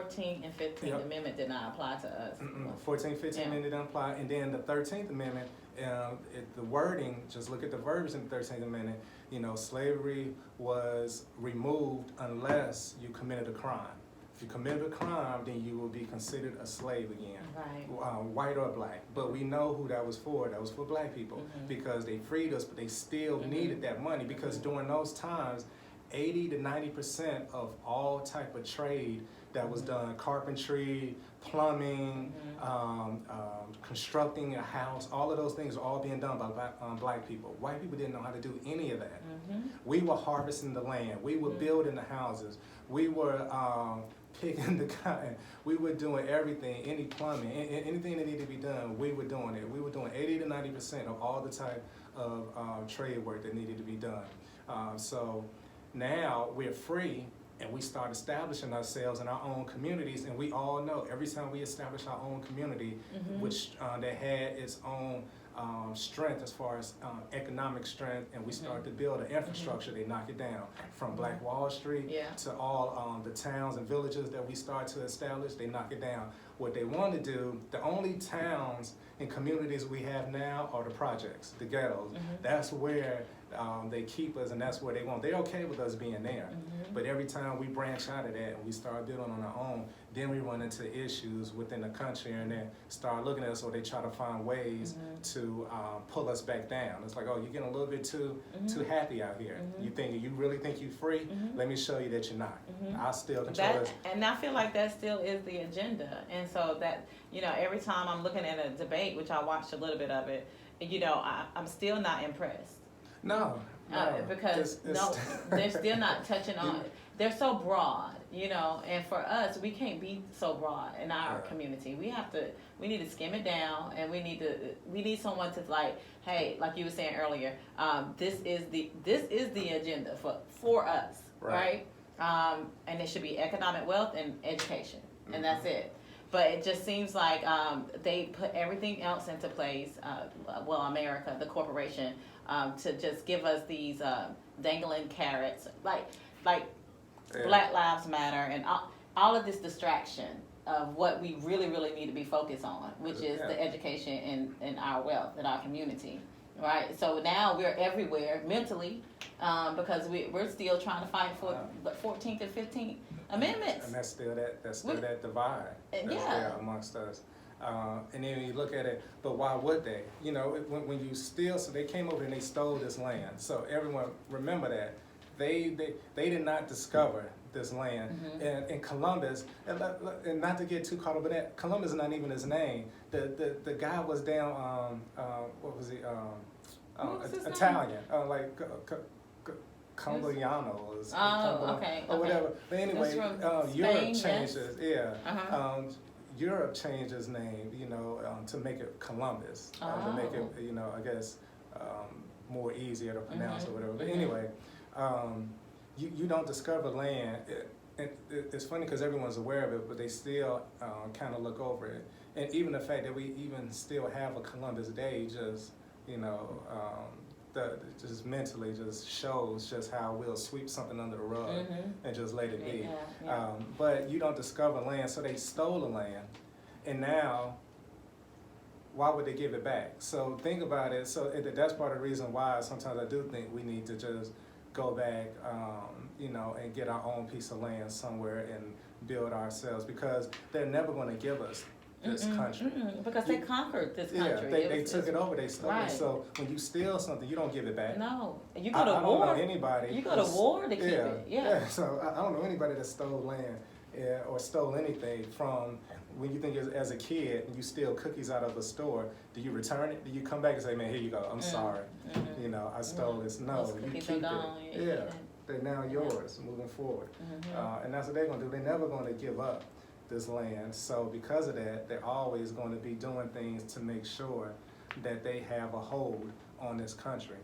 14th and 15th Amendment did not apply to us. 14th, 15th Amendment didn't apply, and then the 13th Amendment, the wording, just look at the verbiage in the 13th Amendment, slavery was removed unless you committed a crime. If you committed a crime, then you will be considered a slave again, right. White or black. But we know who that was for. That was for black people, because they freed us, but they still needed that money, because during those times, 80 to 90% of all type of trade that was done, carpentry, plumbing, constructing a house, all of those things are all being done by black people. White people didn't know how to do any of that. We were harvesting the land. We were building the houses. We were picking the cotton. We were doing everything, any plumbing, anything that needed to be done, we were doing it. We were doing 80 to 90% of all the type of trade work that needed to be done. So now we're free, and we start establishing ourselves in our own communities, and we all know every time we establish our own community, which that had its own strength as far as economic strength, and we start to build an infrastructure, they knock it down. From Black Wall Street to all the towns and villages that we start to establish, they knock it down. What they want to do, the only towns and communities we have now are the projects, the ghettos. That's where they keep us, and that's where they want. They're okay with us being there. But every time we branch out of that and we start building on our own, then we run into issues within the country, and then start looking at us, or they try to find ways to pull us back down. It's like, oh, you're getting a little bit too happy out here. You really think you're free? Let me show you that you're not. I still control this. And I feel like that still is the agenda. And so that, every time I'm looking at a debate, which I watched a little bit of it, I'm still not impressed. No. Because they're still not touching on it. They're so broad, and for us, we can't be so broad in our community. We need to skim it down, and we need someone to, like, hey, like you were saying earlier, this is the agenda for us, right? And it should be economic wealth and education, and that's it. But it just seems like they put everything else into place, America, the corporation, to just give us these dangling carrots, like Black Lives Matter, and all of this distraction of what we really, really need to be focused on, which is the education and our wealth in our community, right? So now we're everywhere mentally, because we're still trying to fight for the 14th and 15th Amendments. And that's still that divide that's there amongst us. And then you look at it, but why would they? When you steal, so they came over and they stole this land. So everyone remember that. They did not discover this land. And Columbus, and not to get too caught up in that, Columbus is not even his name. The guy was down, what was he? Italian, Camboyano or whatever. But anyway, Europe changed it. Europe changed his name, to make it Columbus, to make it, I guess, more easier to pronounce or whatever. But anyway, you don't discover land. It's funny because everyone's aware of it, but they still kind of look over it. And even the fact that we even still have a Columbus Day, just just mentally just shows just how we'll sweep something under the rug and just let it be. But you don't discover land, so they stole the land, and now why would they give it back? So think about it. So that's part of the reason why sometimes I do think we need to just go back, and get our own piece of land somewhere and build ourselves, because they're never going to give us this country. Because they conquered this country. They took it over, they stole it. So when you steal something, you don't give it back. No. You go to war. I don't know anybody. You go to war to keep it. Yeah. So I don't know anybody that stole land or stole anything from when you think as a kid and you steal cookies out of a store. Do you return it? Do you come back and say, man, here you go, I'm sorry. I stole this. No, you keep it. They're now yours moving forward. And that's what they're going to do. They're never going to give up this land. So because of that, they're always going to be doing things to make sure that they have a hold on this country.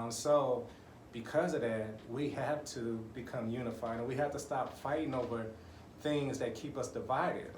So because of that, we have to become unified, and we have to stop fighting over things that keep us divided.